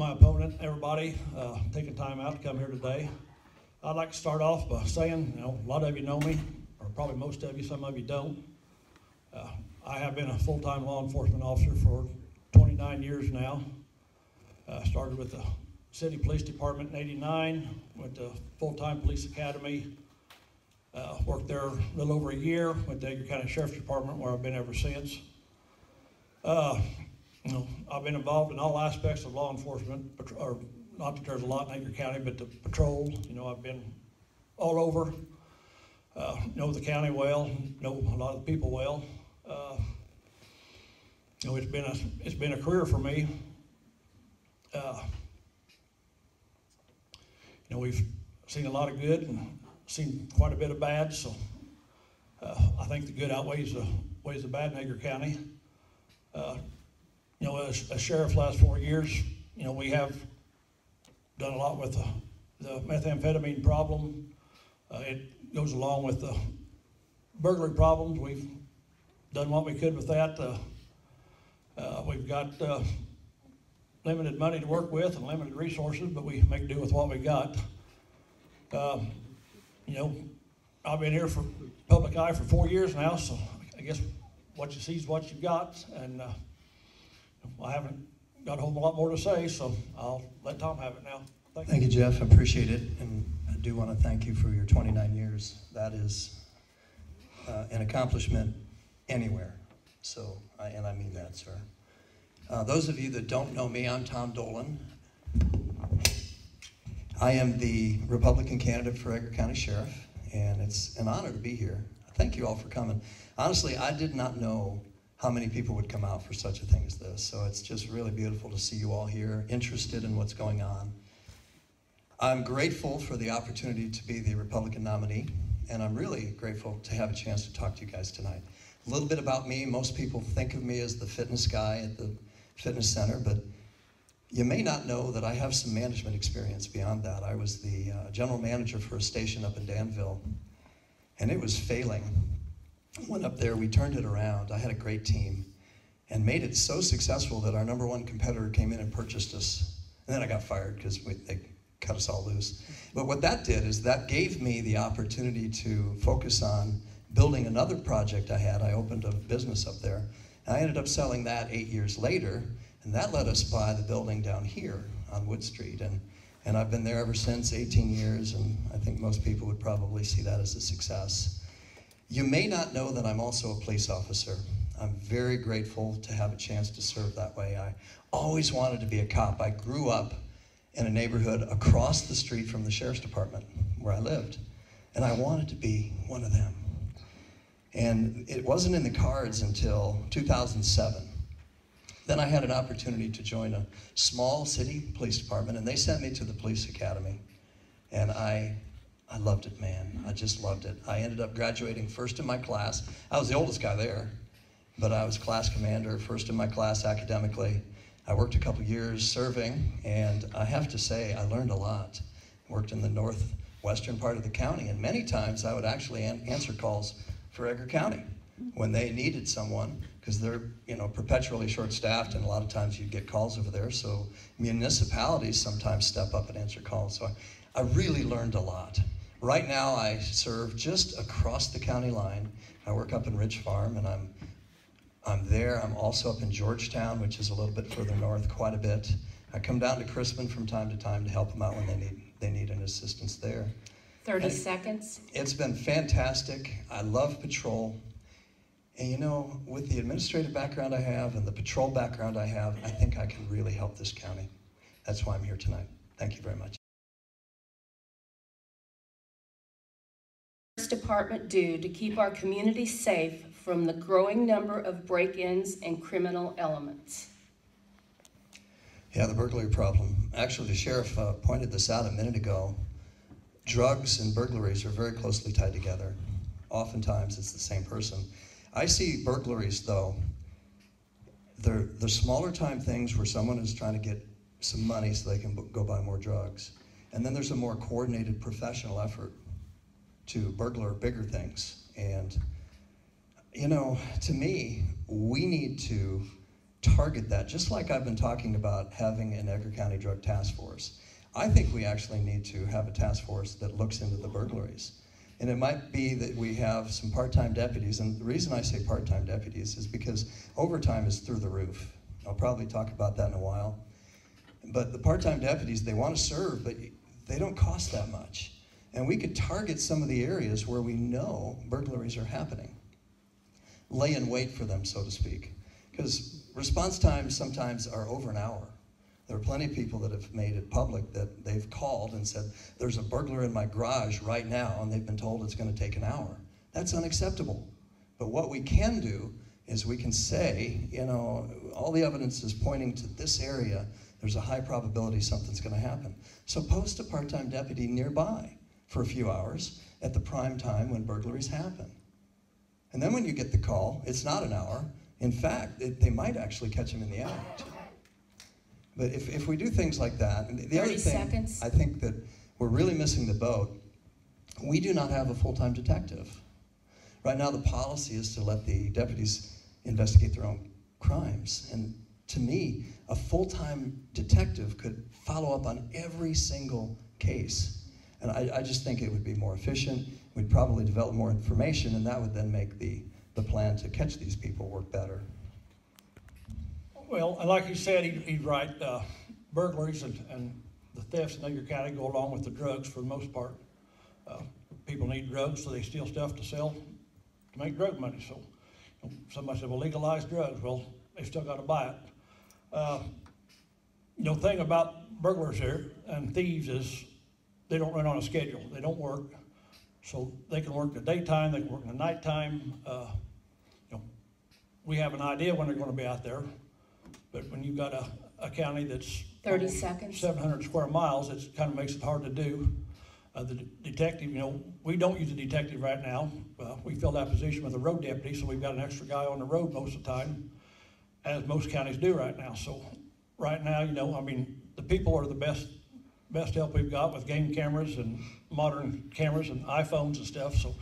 my opponent, everybody, taking time out to come here today. I'd like to start off by saying, a lot of you know me, or probably most of you, some of you don't. I have been a full-time law enforcement officer for 29 years now. Started with the City Police Department in '89, went to full-time police academy, worked there a little over a year, went to Edgar County Sheriff's Department where I've been ever since. I've been involved in all aspects of law enforcement, or not that there's a lot in Edgar County, but the patrol, I've been all over, know the county well, know a lot of the people well. It's been a career for me. We've seen a lot of good and seen quite a bit of bad, so I think the good outweighs the bad in Edgar County. As sheriff last 4 years, we have done a lot with the methamphetamine problem. It goes along with the burglary problems. We've done what we could with that. We've got limited money to work with and limited resources, but we make do with what we got. I've been here for public eye for 4 years now, so I guess what you see is what you got, and I haven't got a whole lot more to say, so I'll let Tom have it now. Thank you, Jeff. I appreciate it, and I do want to thank you for your 29 years. That is an accomplishment anywhere, and I mean that, sir. Those of you that don't know me, I'm Tom Dolan. I am the Republican candidate for Edgar County Sheriff, and it's an honor to be here. Thank you all for coming. Honestly, I did not know how many people would come out for such a thing as this, so it's just really beautiful to see you all here, interested in what's going on. I'm grateful for the opportunity to be the Republican nominee, and I'm really grateful to have a chance to talk to you guys tonight. A little bit about me. Most people think of me as the fitness guy at the fitness center, but you may not know that I have some management experience beyond that. I was the general manager for a station up in Danville, and it was failing. Went up there, we turned it around. I had a great team and made it so successful that our #1 competitor came in and purchased us. And then I got fired because they cut us all loose. But what that did is that gave me the opportunity to focus on building another project I had. I opened a business up there. And I ended up selling that 8 years later, and that let us buy the building down here on Wood Street. And I've been there ever since, 18 years, and I think most people would probably see that as a success. You may not know that I'm also a police officer. I'm very grateful to have a chance to serve that way. I always wanted to be a cop. I grew up in a neighborhood across the street from the sheriff's department where I lived, and I wanted to be one of them. And it wasn't in the cards until 2007. Then I had an opportunity to join a small city police department, and they sent me to the police academy. And I loved it, man. I just loved it. I ended up graduating first in my class. I was the oldest guy there, but I was class commander, first in my class academically. I worked a couple years serving, and I have to say, I learned a lot. Worked in the northwestern part of the county, and many times I would actually answer calls for Edgar County when they needed someone, because they're perpetually short-staffed, and a lot of times you'd get calls over there. So municipalities sometimes step up and answer calls. So I really learned a lot. Right now I serve just across the county line. I work up in Ridge Farm, and I'm there. I'm also up in Georgetown, which is a little bit further north, quite a bit. I come down to Crispin from time to time to help them out when they need an assistance there. 30 seconds. It's been fantastic. I love patrol. And with the administrative background I have and the patrol background I have, I think I can really help this county. That's why I'm here tonight. Thank you very much. Department do to keep our community safe from the growing number of break-ins and criminal elements? Yeah, the burglary problem. Actually, the sheriff pointed this out a minute ago. Drugs and burglaries are very closely tied together. Oftentimes, it's the same person. I see burglaries, though, they're the smaller time things where someone is trying to get some money so they can go buy more drugs. And then there's a more coordinated professional effort to burglar bigger things. And, to me, we need to target that, just like I've been talking about having an Edgar County Drug Task Force. I think we actually need to have a task force that looks into the burglaries. And it might be that we have some part-time deputies, and the reason I say part-time deputies is because overtime is through the roof. I'll probably talk about that in a while. But the part-time deputies, they want to serve, but they don't cost that much. And we could target some of the areas where we know burglaries are happening. Lay in wait for them, so to speak. Because response times sometimes are over an hour. There are plenty of people that have made it public that they've called and said, there's a burglar in my garage right now, and they've been told it's going to take an hour. That's unacceptable. But what we can do is we can say, you know, all the evidence is pointing to this area. There's a high probability something's going to happen. So post a part-time deputy nearby for a few hours at the prime time when burglaries happen. And then when you get the call, it's not an hour. In fact, they might actually catch him in the act. But if we do things like that, and the other thing, seconds. I think that we're really missing the boat. We do not have a full-time detective. Right now, the policy is to let the deputies investigate their own crimes. And to me, a full-time detective could follow up on every single case. And I just think it would be more efficient. We'd probably develop more information, and that would then make the plan to catch these people work better. Well, and like you said, he's right. Burglaries and the thefts in Edgar County go along with the drugs for the most part. People need drugs, so they steal stuff to sell to make drug money. So somebody said, well, legalize drugs. Well, they still got to buy it. You know, the thing about burglars here and thieves is they don't run on a schedule. They don't work. So they can work in the daytime, they can work in the nighttime. You know, we have an idea when they're going to be out there. But when you've got a county that's 30 seconds. 700 square miles, it kind of makes it hard to do. The detective, you know, we don't use a detective right now. We fill that position with a road deputy, so we've got an extra guy on the road most of the time, as most counties do right now. So right now, you know, I mean, the people are the best help we've got with game cameras and modern cameras and iPhones and stuff. So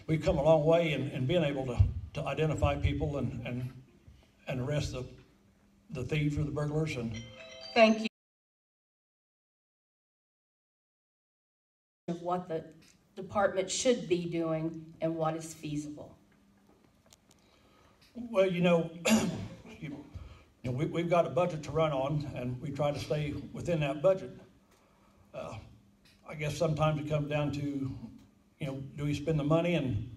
we've come a long way in being able to identify people and arrest the thieves or the burglars. And Thank you. Of what the department should be doing and what is feasible. well, you know, we've got a budget to run on, and we try to stay within that budget. I guess sometimes it comes down to, you know, do we spend the money and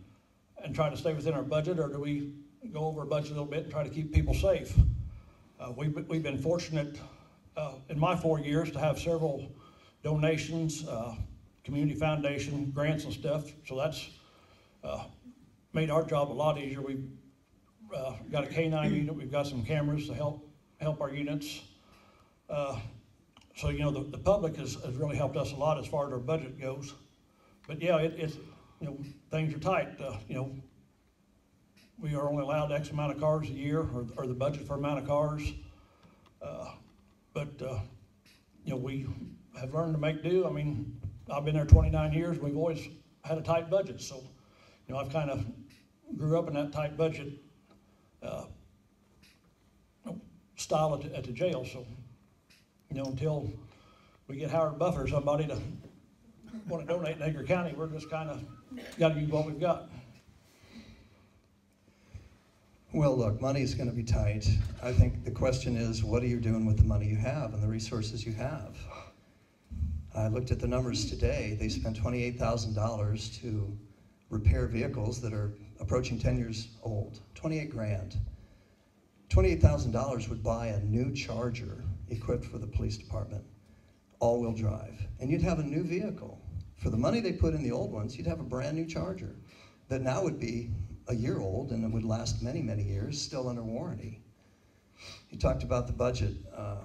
try to stay within our budget, or do we go over our budget a little bit and try to keep people safe? We've been fortunate in my 4 years to have several donations, community foundation, grants and stuff, so that's made our job a lot easier. We've got a K-9 unit, we've got some cameras to help our units. So, you know, the public has really helped us a lot as far as our budget goes. But yeah, it's, you know, things are tight. You know, we are only allowed X amount of cars a year, or the budget for amount of cars. You know, we have learned to make do. I mean, I've been there 29 years. We've always had a tight budget. So, you know, I've kind of grew up in that tight budget style at the jail. So, you know, until we get Howard Buffett or somebody to want to donate in Edgar County, we're just kind of got to use what we've got. Well, look, money is going to be tight. I think the question is, what are you doing with the money you have and the resources you have? I looked at the numbers today. They spent $28,000 to repair vehicles that are approaching 10 years old. 28 grand. $28,000 would buy a new Charger equipped for the police department, all-wheel drive, and you'd have a new vehicle. For the money they put in the old ones, you'd have a brand new Charger that now would be a year old and it would last many, many years, still under warranty. You talked about the budget.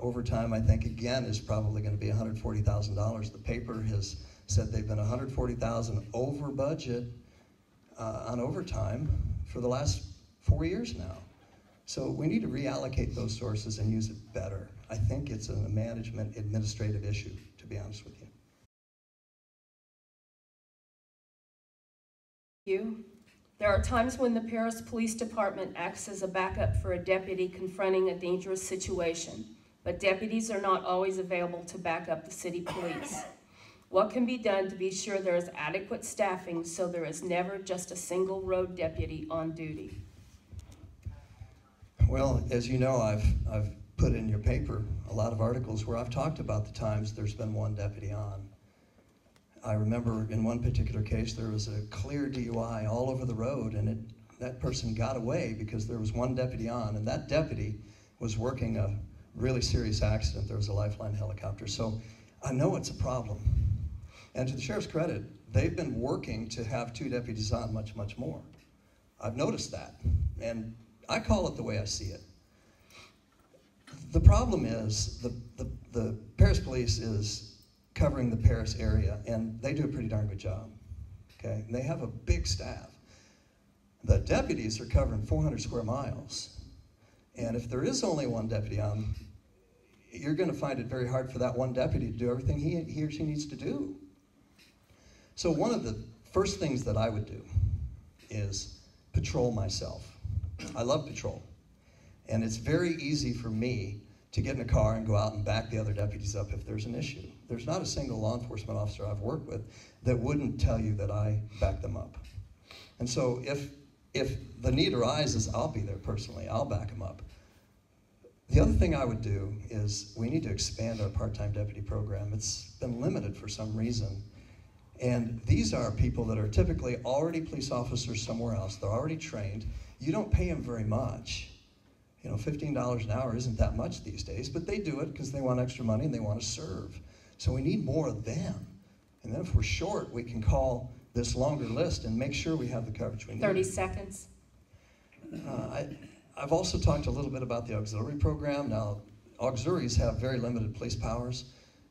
Overtime, I think, again, is probably going to be $140,000. The paper has said they've been $140,000 over budget on overtime for the last 4 years now. So we need to reallocate those sources and use it better. I think it's a management administrative issue, to be honest with you. You? There are times when the Paris Police Department acts as a backup for a deputy confronting a dangerous situation, but deputies are not always available to back up the city police. What can be done to be sure there is adequate staffing so there is never just a single road deputy on duty? Well, as you know, I've put in your paper a lot of articles where I've talked about the times there's been one deputy on. I remember in one particular case there was a clear DUI all over the road, and that person got away because there was one deputy on, and that deputy was working a really serious accident. There was a Lifeline helicopter. So I know it's a problem. And to the sheriff's credit, they've been working to have 2 deputies on much, much more. I've noticed that, and I call it the way I see it. The problem is the Paris Police is covering the Paris area, and they do a pretty darn good job, okay? And they have a big staff. The deputies are covering 400 square miles, and if there is only one deputy on, you're gonna find it very hard for that one deputy to do everything he or she needs to do. So one of the first things that I would do is patrol myself. I love patrol, and it's very easy for me to get in a car and go out and back the other deputies up if there's an issue. There's not a single law enforcement officer I've worked with that wouldn't tell you that I back them up. And so if the need arises, I'll be there personally. I'll back them up. The other thing I would do is we need to expand our part-time deputy program. It's been limited for some reason. And these are people that are typically already police officers somewhere else. They're already trained. You don't pay them very much. You know, $15 an hour isn't that much these days, but they do it because they want extra money and they want to serve. So we need more of them. And then if we're short, we can call this longer list and make sure we have the coverage we need. 30 seconds. I've also talked a little bit about the auxiliary program. Now, auxiliaries have very limited police powers,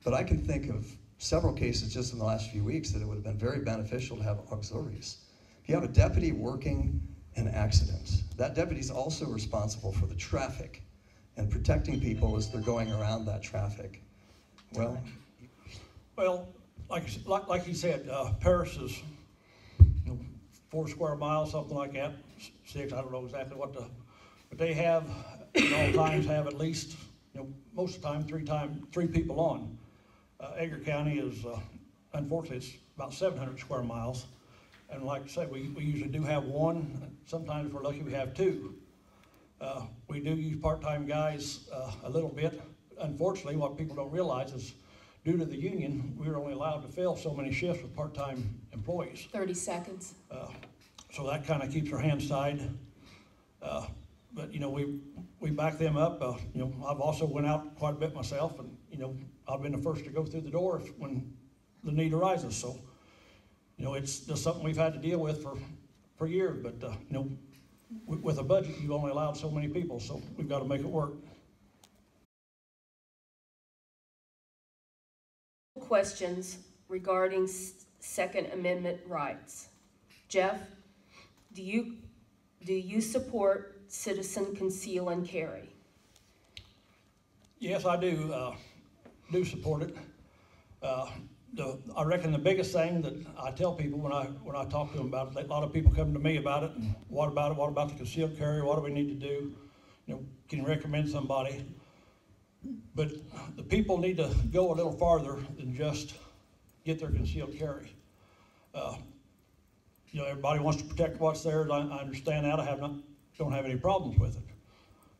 but I can think of several cases just in the last few weeks that it would have been very beneficial to have auxiliaries. If you have a deputy working an accident, that deputy is also responsible for the traffic and protecting people as they're going around that traffic. Well, like you said, Paris is 4 square miles, something like that. 6, I don't know exactly what but they have at all times have at least, most of the time 3 people on. Edgar County is, unfortunately, it's about 700 square miles. And like I said, we usually do have 1. Sometimes we're lucky we have 2. We do use part-time guys a little bit. Unfortunately, what people don't realize is due to the union, we're only allowed to fill so many shifts with part-time employees. 30 seconds. So that kind of keeps our hands tied. But we back them up. I've also went out quite a bit myself, and I've been the first to go through the door when the need arises. So it's just something we've had to deal with for years. But with a budget, you've only allowed so many people, so we've got to make it work. Questions regarding Second Amendment rights. Jeff, do you support citizen conceal and carry? Yes, I do support it. I reckon the biggest thing that I tell people when I talk to them about it, a lot of people come to me about it, and what about it? What about the concealed carry? What do we need to do? Can you recommend somebody? But the people need to go a little farther than just get their concealed carry. Everybody wants to protect what's theirs. I understand that. Don't have any problems with it.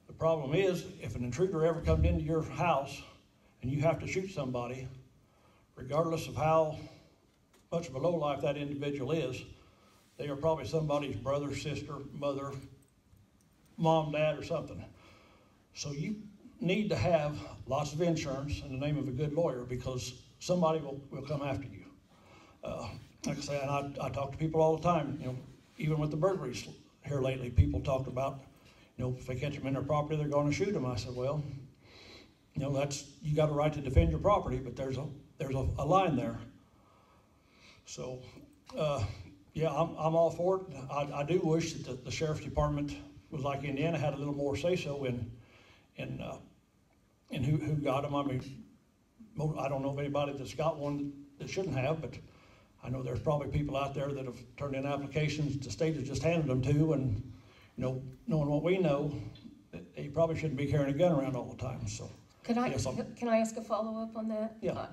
The problem is if an intruder ever comes into your house and you have to shoot somebody, regardless of how much of a lowlife that individual is, they are probably somebody's brother, sister, mother, mom, dad, or something. So you need to have lots of insurance in the name of a good lawyer, because somebody will come after you. Like I say, and I talk to people all the time, even with the burglaries here lately, people talk about, if they catch them in their property, they're going to shoot them. I said, well, you got a right to defend your property, but there's a line there. So, yeah, I'm all for it. I do wish that the sheriff's department was like Indiana, had a little more say-so in who got them. I mean, I don't know of anybody that's got one that shouldn't have, but I know there's probably people out there that have turned in applications the state has just handed them to, and, you know, knowing what we know, you probably shouldn't be carrying a gun around all the time, so. Can I, Yes, can I ask a follow-up on that? Yeah.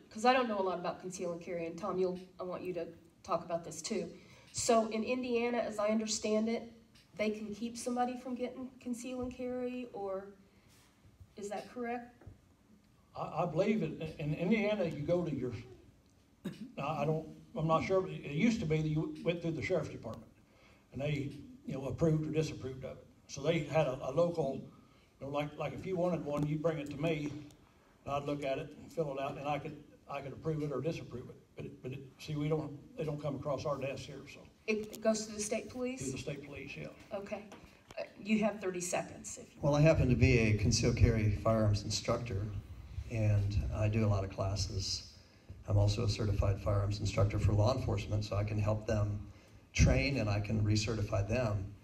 Because I don't know a lot about conceal and carry, and Tom, I want you to talk about this too. So in Indiana, as I understand it, they can keep somebody from getting conceal and carry, or is that correct? I believe in Indiana, you go to your, now, I'm not sure, but it used to be that you went through the sheriff's department, and they, you know, approved or disapproved of it. So they had a local, you know, like if you wanted one, you bring it to me, and I'd look at it and fill it out, and I could approve it or disapprove it. But see, they don't come across our desk here, so. It goes to the state police? Through the state police, yeah. Okay. You have 30 seconds. Well, I happen to be a concealed carry firearms instructor, and I do a lot of classes. I'm also a certified firearms instructor for law enforcement, so I can help them train and I can recertify them.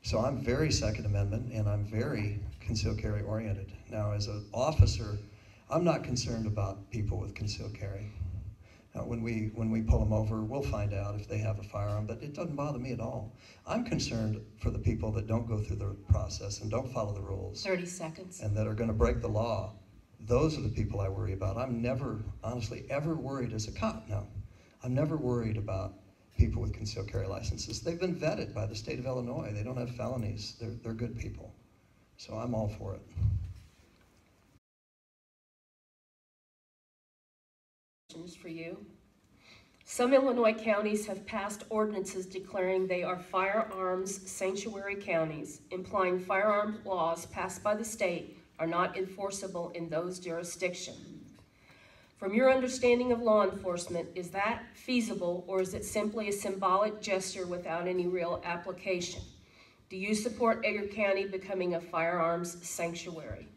So I'm very Second Amendment, and I'm very concealed carry oriented. Now, as an officer, I'm not concerned about people with concealed carry. Now, when we pull them over, we'll find out if they have a firearm, but it doesn't bother me at all. I'm concerned for the people that don't go through the process and don't follow the rules. 30 seconds. And that are going to break the law. Those are the people I worry about. I'm never, honestly, ever worried as a cop. No, I'm never worried about people with concealed carry licenses. They've been vetted by the state of Illinois. They don't have felonies. They're good people. So I'm all for it. For you. Some Illinois counties have passed ordinances declaring they are firearms sanctuary counties, implying firearm laws passed by the state are not enforceable in those jurisdictions. From your understanding of law enforcement, is that feasible, or is it simply a symbolic gesture without any real application? Do you support Edgar County becoming a firearms sanctuary?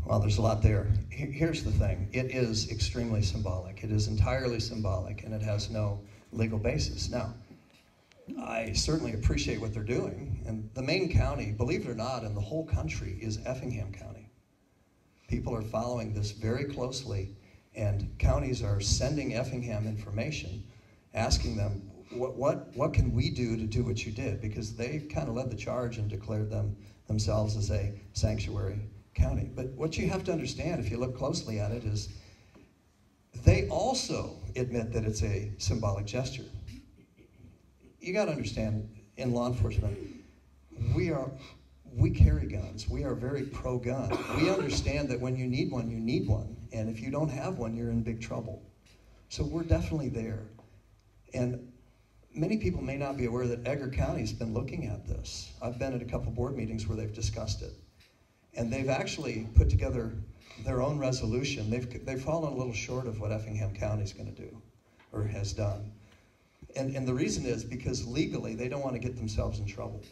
Well, there's a lot there. Here's the thing. It is extremely symbolic. It is entirely symbolic, and it has no legal basis. Now, I certainly appreciate what they're doing. And the main county, believe it or not, in the whole country is Effingham County. People are following this very closely, and counties are sending Effingham information, asking them, what can we do to do what you did? Because they kind of led the charge and declared themselves as a sanctuary county. But what you have to understand, if you look closely at it, is they also admit that it's a symbolic gesture. You got to understand, in law enforcement, we carry guns. We are very pro-gun. We understand that when you need one, you need one. And if you don't have one, you're in big trouble. So we're definitely there. And many people may not be aware that Edgar County's been looking at this. I've been at a couple board meetings where they've discussed it. And they've actually put together their own resolution. They've fallen a little short of what Effingham County's going to do, or has done. And the reason is because legally they don't want to get themselves in trouble.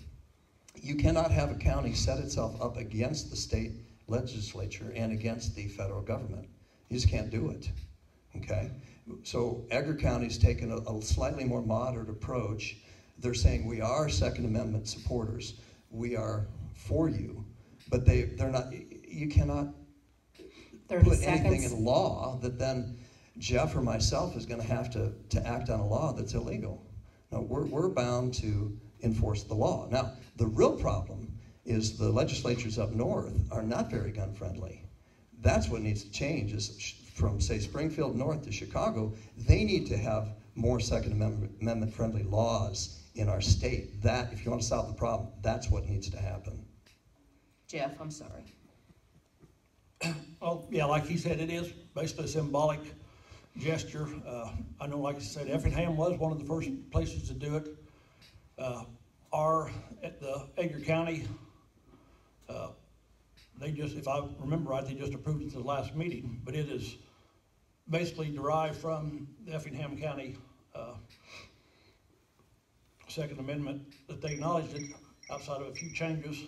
You cannot have a county set itself up against the state legislature and against the federal government. You just can't do it, okay? So Edgar County's taken a slightly more moderate approach. They're saying we are Second Amendment supporters. We are for you. But they're not, you cannot put anything in law that then Jeff or myself is going to have to act on a law that's illegal. No, we're bound to enforce the law. Now, the real problem is the legislatures up north are not very gun friendly. That's what needs to change, is from, say, Springfield north to Chicago, they need to have more Second Amendment friendly laws in our state. That, if you want to solve the problem, that's what needs to happen. Jeff, I'm sorry. Well, yeah, like he said, it is basically a symbolic gesture. I know, like I said, Effingham was one of the first places to do it. At the Edgar County, they just, if I remember right, they just approved it at the last meeting, but it is basically derived from the Effingham County Second Amendment, that they acknowledged it outside of a few changes.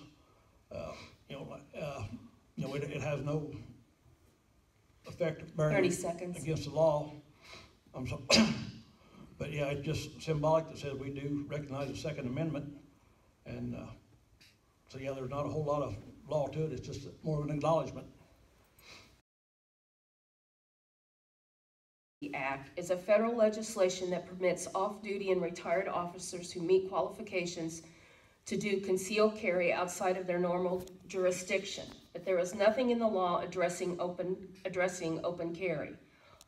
It has no effect bearing 30 seconds. against the law. I'm sorry. But yeah, it's just symbolic that says we do recognize the Second Amendment. And so yeah, there's not a whole lot of law to it. It's just more of an acknowledgement. Act Act is a federal legislation that permits off-duty and retired officers who meet qualifications to do concealed carry outside of their normal jurisdiction, but there is nothing in the law addressing open carry.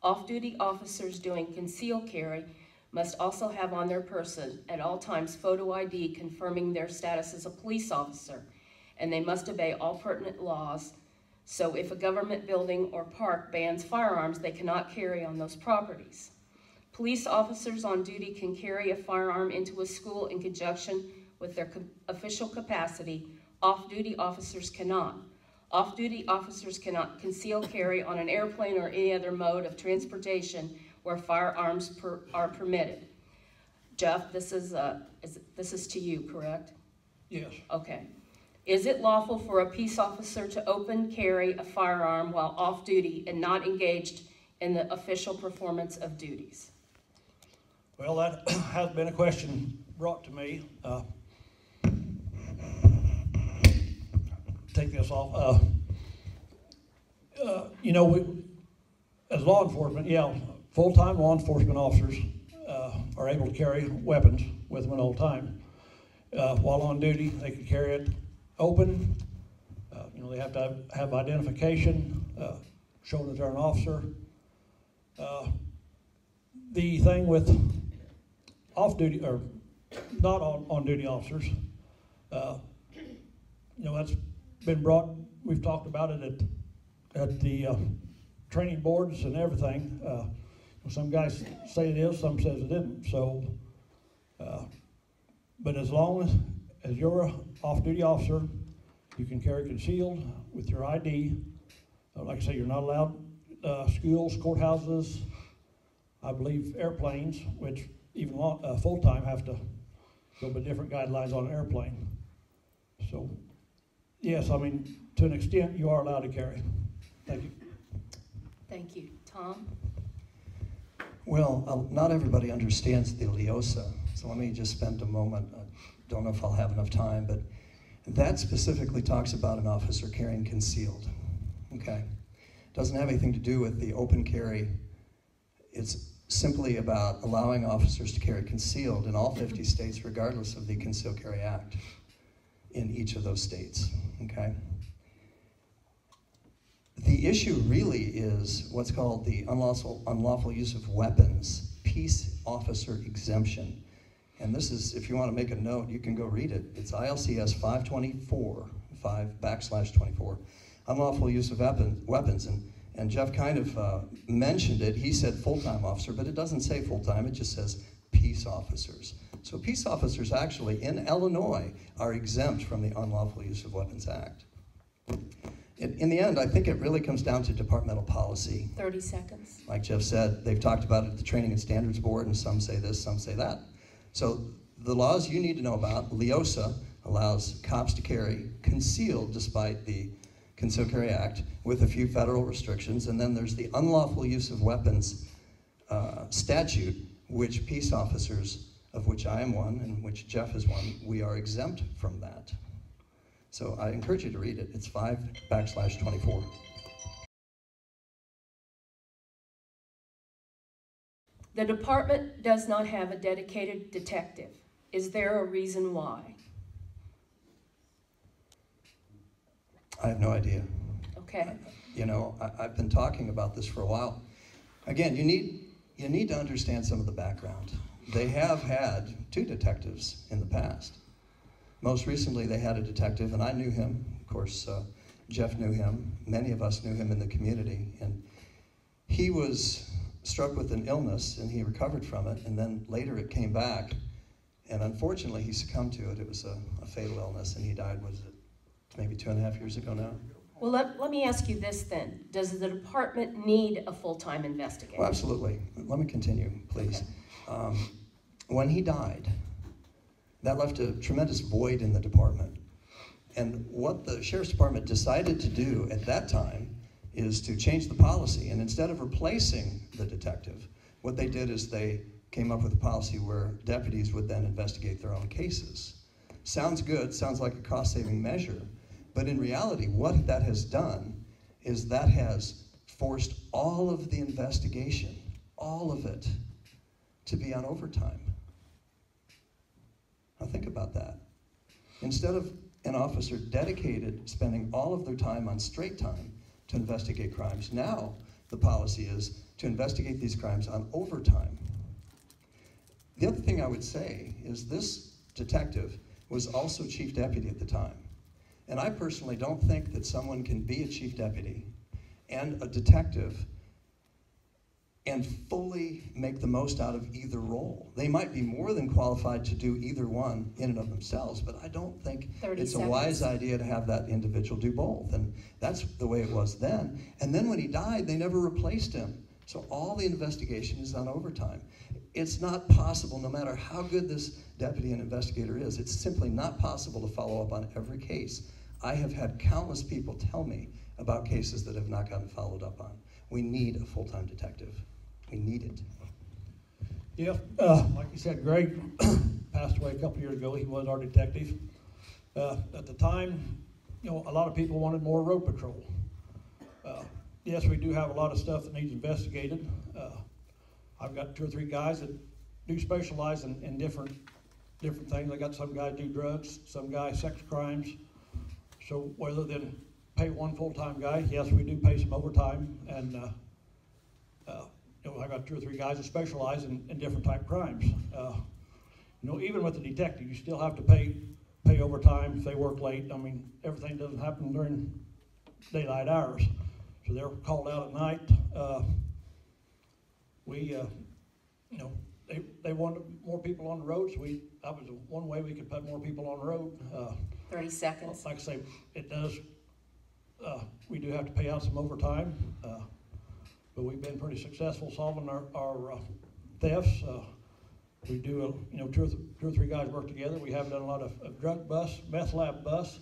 Off-duty officers doing concealed carry must also have on their person at all times photo ID confirming their status as a police officer, and they must obey all pertinent laws. So if a government building or park bans firearms, they cannot carry on those properties. Police officers on duty can carry a firearm into a school in conjunction with their official capacity. Off-duty officers cannot. Off-duty officers cannot conceal carry on an airplane or any other mode of transportation where firearms are permitted. Jeff, this is to you, correct? Yes. Okay. Is it lawful for a peace officer to open carry a firearm while off duty and not engaged in the official performance of duties? Well, that has been a question brought to me. Take this off. You know, as law enforcement, yeah, full-time law enforcement officers are able to carry weapons with them at all time. While on duty, they can carry it open. You know, they have to have identification, show that they're an officer. The thing with off-duty or not on-duty officers, you know, that's been brought. We've talked about it at the training boards and everything. Some guys say it is, some says it isn't. So, but as long as you're an off-duty officer, you can carry concealed with your ID. Like I say, you're not allowed schools, courthouses, I believe airplanes, which even full-time have to go by different guidelines on an airplane. So, yes, I mean, to an extent, you are allowed to carry. Thank you. Thank you. Tom? Well, not everybody understands the LEOSA, so let me just spend a moment. I don't know if I'll have enough time, but that specifically talks about an officer carrying concealed, okay? Doesn't have anything to do with the open carry. It's simply about allowing officers to carry concealed in all 50 states, regardless of the Concealed Carry Act in each of those states, okay? The issue really is what's called the unlawful use of weapons, peace officer exemption. And this is, if you want to make a note, you can go read it. It's ILCS 5/24, unlawful use of weapons. And Jeff kind of mentioned it. He said full-time officer, but it doesn't say full-time, it just says peace officers. So peace officers actually in Illinois are exempt from the Unlawful Use of Weapons Act. In the end, I think it really comes down to departmental policy. 30 seconds. Like Jeff said, they've talked about it at the Training and Standards Board, and some say this, some say that. So the laws you need to know about, LEOSA allows cops to carry concealed despite the Concealed Carry Act with a few federal restrictions, and then there's the Unlawful Use of Weapons statute, which peace officers, of which I am one and which Jeff is one, we are exempt from that. So I encourage you to read it. It's 5/24. The department does not have a dedicated detective. Is there a reason why? I have no idea. Okay. You know, I've been talking about this for a while. Again, you need to understand some of the background. They have had 2 detectives in the past. Most recently, they had a detective, and I knew him. Of course, Jeff knew him. Many of us knew him in the community. And he was struck with an illness, and he recovered from it. And then later it came back. And unfortunately, he succumbed to it. It was a fatal illness, and he died, was it maybe 2.5 years ago now? Well, let me ask you this then. Does the department need a full-time investigator? Well, absolutely. Let me continue, please. Okay. When he died, that left a tremendous void in the department. And what the Sheriff's Department decided to do at that time is to change the policy. And instead of replacing the detective, what they did is they came up with a policy where deputies would then investigate their own cases. Sounds good, sounds like a cost-saving measure, but in reality, what that has done is that has forced all of the investigation all of it to be on overtime. Now think about that. Instead of an officer dedicated, spending all of their time on straight time to investigate crimes, now the policy is to investigate these crimes on overtime. The other thing I would say is this detective was also chief deputy at the time. And I personally don't think that someone can be a chief deputy and a detective and fully make the most out of either role. They might be more than qualified to do either one in and of themselves, but I don't think it's a wise idea to have that individual do both. And that's the way it was then. And then when he died, they never replaced him. So all the investigation is on overtime. It's not possible, no matter how good this deputy and investigator is, it's simply not possible to follow up on every case. I have had countless people tell me about cases that have not gotten followed up on. We need a full-time detective. We need it. Yeah, like you said, Greg passed away a couple years ago. He was our detective. At the time, you know, a lot of people wanted more road patrol. Yes, we do have a lot of stuff that needs investigated. I've got 2 or 3 guys that do specialize in different things. I got some guys do drugs, some guys sex crimes. So rather than pay one full-time guy, yes, we do pay some overtime, and you know, I got 2 or 3 guys that specialize in different type crimes. You know, even with the detective, you still have to pay overtime if they work late. I mean, everything doesn't happen during daylight hours, so they're called out at night. You know, they wanted more people on the road, so that was one way we could put more people on the road. 30 seconds. Like I say, it does. We do have to pay out some overtime, but we've been pretty successful solving our thefts. We do, you know, 2 or 3 guys work together. We have done a lot of drug busts, meth lab busts.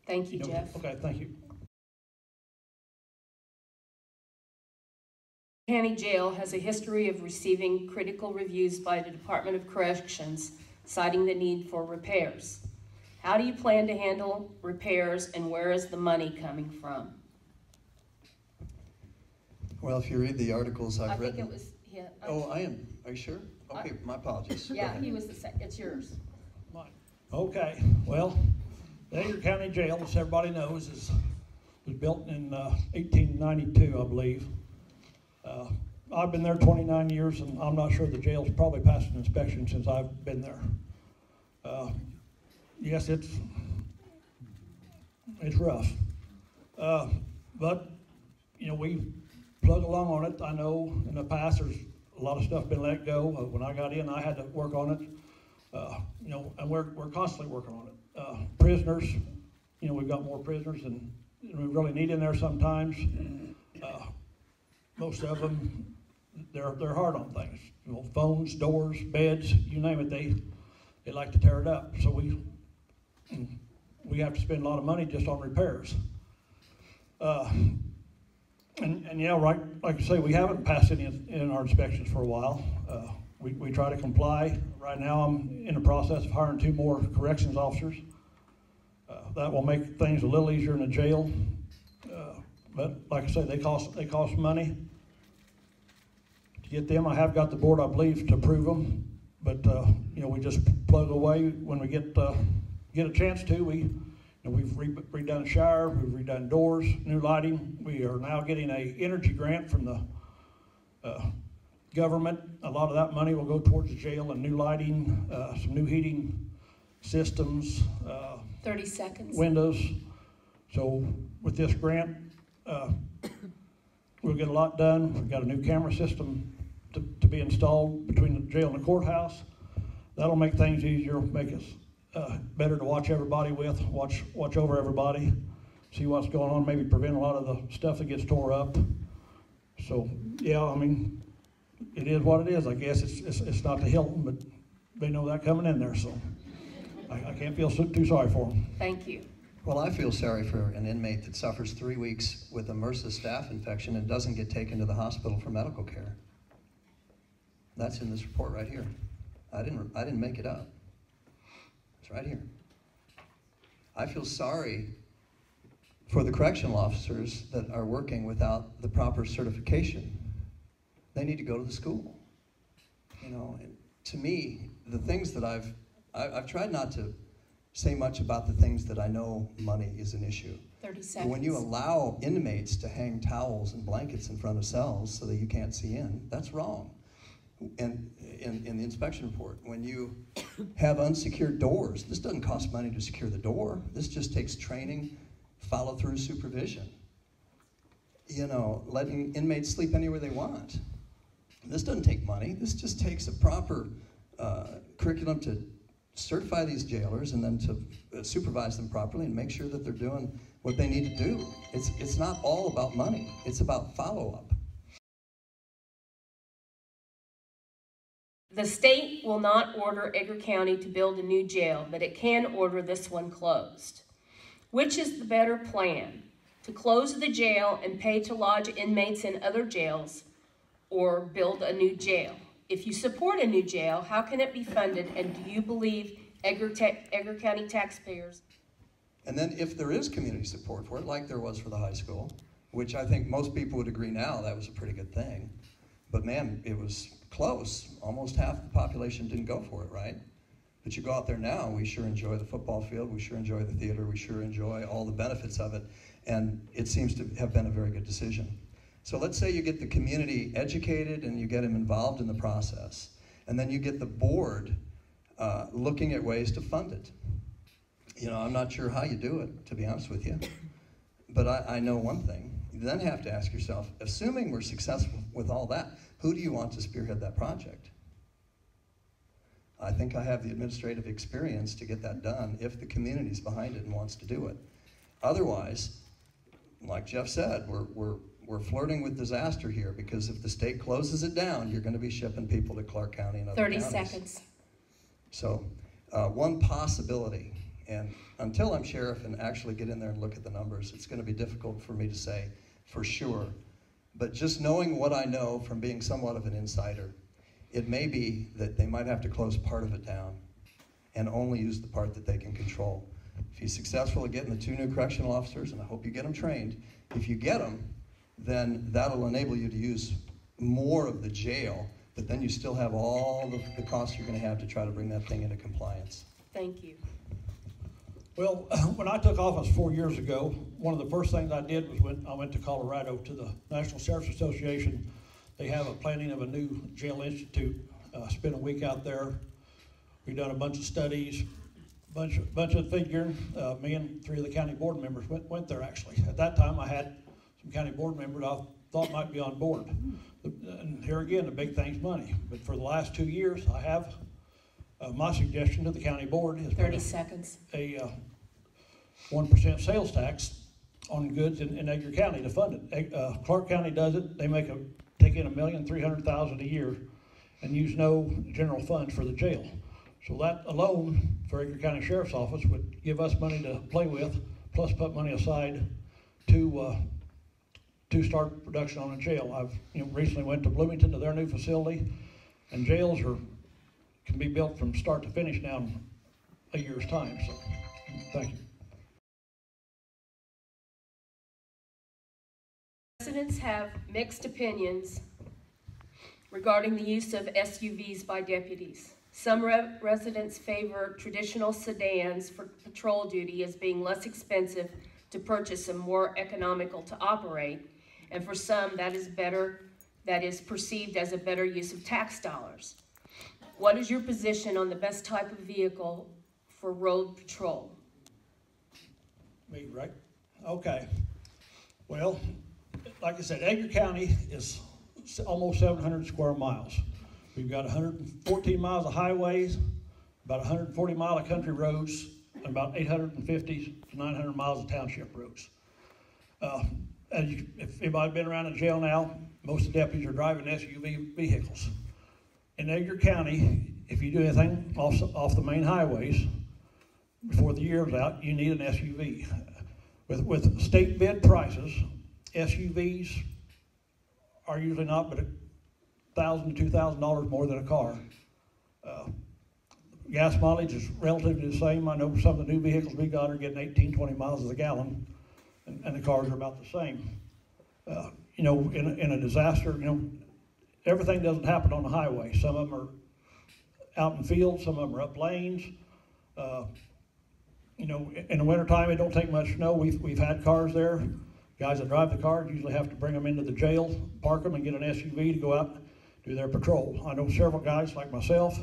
Thank you, Jeff. Okay, thank you. County Jail has a history of receiving critical reviews by the Department of Corrections, citing the need for repairs. How do you plan to handle repairs, and where is the money coming from? Well, if you read the articles I've written. I think it was, yeah. Oh, I am. Are you sure? Okay, my apologies. Yeah, he was it's yours. Mine. Okay, well, the Edgar County Jail, as everybody knows, was built in 1892, I believe. I've been there 29 years, and I'm not sure the jail's probably passed an inspection since I've been there. Yes, it's rough, but you know, we plug along on it. I know in the past there's a lot of stuff been let go. When I got in, I had to work on it. You know, and we're constantly working on it. Prisoners, you know, we've got more prisoners than we really need in there sometimes. Most of them, they're hard on things. You know, phones, doors, beds, you name it, they like to tear it up. So we have to spend a lot of money just on repairs. And yeah, right, like I say, we haven't passed any in our inspections for a while. We try to comply. Right now, I'm in the process of hiring 2 more corrections officers. That will make things a little easier in the jail. But like I say, they cost money to get them. I have got the board, I believe, to approve them. But you know, we just plug away when we get a chance to. We've redone shower, we've redone doors, new lighting. We are now getting a energy grant from the government. A lot of that money will go towards the jail and new lighting, some new heating systems. 30 seconds. Windows. So with this grant, we'll get a lot done. We've got a new camera system to be installed between the jail and the courthouse. That'll make things easier, make us better to watch everybody with, watch over everybody, see what's going on, maybe prevent a lot of the stuff that gets tore up. So yeah, I mean, it is what it is. I guess it's not the Hilton, but they know that coming in there, so I can't feel too sorry for them. Thank you. Well, I feel sorry for an inmate that suffers 3 weeks with a MRSA staph infection and doesn't get taken to the hospital for medical care. That's in this report right here. I didn't make it up. It's right here. I feel sorry for the correctional officers that are working without the proper certification. they need to go to the school. You know, and to me, the things that I've tried not to say much about the things that I know money is an issue. 30 seconds. When you allow inmates to hang towels and blankets in front of cells so that you can't see in, that's wrong. And in the inspection report, when you have unsecured doors, this doesn't cost money to secure the door. This just takes training, follow-through supervision. You know, letting inmates sleep anywhere they want. This doesn't take money. This just takes a proper curriculum to certify these jailers and then to supervise them properly and make sure that they're doing what they need to do. It's not all about money. It's about follow-up. The state will not order Edgar County to build a new jail, but it can order this one closed. Which is the better plan? To close the jail and pay to lodge inmates in other jails, or build a new jail? If you support a new jail, how can it be funded, and do you believe Edgar County taxpayers? And then if there is community support for it, like there was for the high school, which I think most people would agree now that was a pretty good thing, but man, it was close. Almost half the population didn't go for it, right? But you go out there now, we sure enjoy the football field, we sure enjoy the theater, we sure enjoy all the benefits of it, and it seems to have been a very good decision. So let's say you get the community educated and you get them involved in the process, and then you get the board looking at ways to fund it. You know, I'm not sure how you do it, to be honest with you, but I know one thing. You then have to ask yourself, assuming we're successful with all that, who do you want to spearhead that project? I think I have the administrative experience to get that done if the community's behind it and wants to do it. Otherwise, like Jeff said, we're flirting with disaster here, because if the state closes it down, you're going to be shipping people to Clark County and other 30 counties. seconds. So one possibility, and until I'm sheriff and actually get in there and look at the numbers, it's going to be difficult for me to say for sure. But just knowing what I know from being somewhat of an insider, it may be that they might have to close part of it down and only use the part that they can control. If he's successful at getting the 2 new correctional officers, and I hope you get them trained, if you get them, then that'll enable you to use more of the jail, but then you still have all the costs you're going to have to try to bring that thing into compliance. Thank you. Well, when I took office 4 years ago, one of the first things I did was when I went to Colorado to the National Sheriff's Association. They have a planning of a new jail institute. Spent a week out there. We've done a bunch of studies, bunch of figuring. Me and 3 of the county board members went there actually. At that time, I had some county board members I thought might be on board. And here again, the big thing's money. But for the last 2 years, I have my suggestion to the county board is 30 seconds. A 1% sales tax on goods in Edgar County to fund it. Clark County does it. They take in $1,300,000 a year and use no general funds for the jail. So that alone for Edgar County Sheriff's Office would give us money to play with, plus put money aside to start production on a jail. I've recently went to Bloomington to their new facility, and jails can be built from start to finish now in a year's time. So, thank you. Residents have mixed opinions regarding the use of SUVs by deputies. Some residents favor traditional sedans for patrol duty as being less expensive to purchase and more economical to operate, and for some that is perceived as a better use of tax dollars. What is your position on the best type of vehicle for road patrol? Me, right? Okay. Well, like I said, Edgar County is almost 700 square miles. We've got 114 miles of highways, about 140 miles of country roads, and about 850 to 900 miles of township roads. If anybody's been around a jail now, most of the deputies are driving SUV vehicles. In Edgar County, if you do anything off the main highways before the year is out, you need an SUV. With state bid prices, SUVs are usually not but $1,000 to $2,000 more than a car. Gas mileage is relatively the same. I know some of the new vehicles we got are getting 18, 20 miles a gallon, and the cars are about the same. In a disaster, everything doesn't happen on the highway. Some of them are out in fields, some of them are up lanes. You know, in the wintertime, it don't take much snow. We've had cars there. Guys that drive the cars usually have to bring them into the jail, park them, and get an SUV to go out and do their patrol. I know several guys like myself.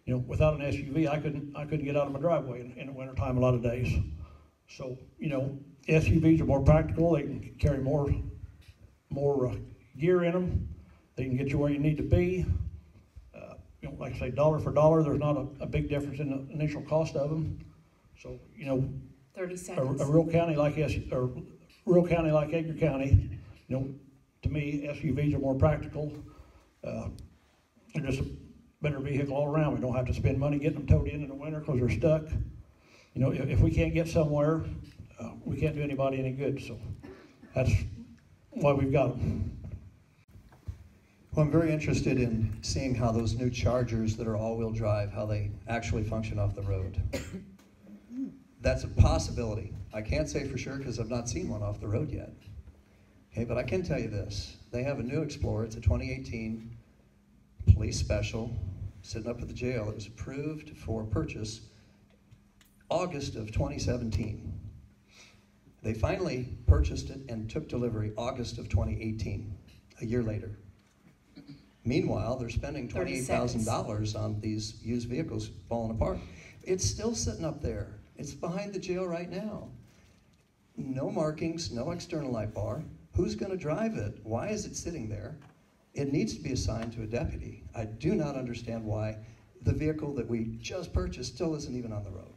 You know, without an SUV, I couldn't get out of my driveway in the wintertime a lot of days. So, you know, SUVs are more practical. They can carry more gear in them. They can get you where you need to be. You know, like I say, dollar for dollar, there's not a big difference in the initial cost of them. So, you know, 30 seconds. a rural county like Edgar County, you know, to me, SUVs are more practical. They're just a better vehicle all around. We don't have to spend money getting them towed in the winter because they're stuck. You know, if we can't get somewhere, we can't do anybody any good. So that's why we've got them. Well, I'm very interested in seeing how those new Chargers that are all-wheel drive, how they actually function off the road. That's a possibility. I can't say for sure because I've not seen one off the road yet. Okay, but I can tell you this. They have a new Explorer. It's a 2018 police special sitting up at the jail. It was approved for purchase August of 2017. They finally purchased it and took delivery August of 2018, a year later. Meanwhile, they're spending $28,000 on these used vehicles falling apart. It's still sitting up there. It's behind the jail right now. No markings, no external light bar. Who's going to drive it? Why is it sitting there? It needs to be assigned to a deputy. I do not understand why the vehicle that we just purchased still isn't even on the road.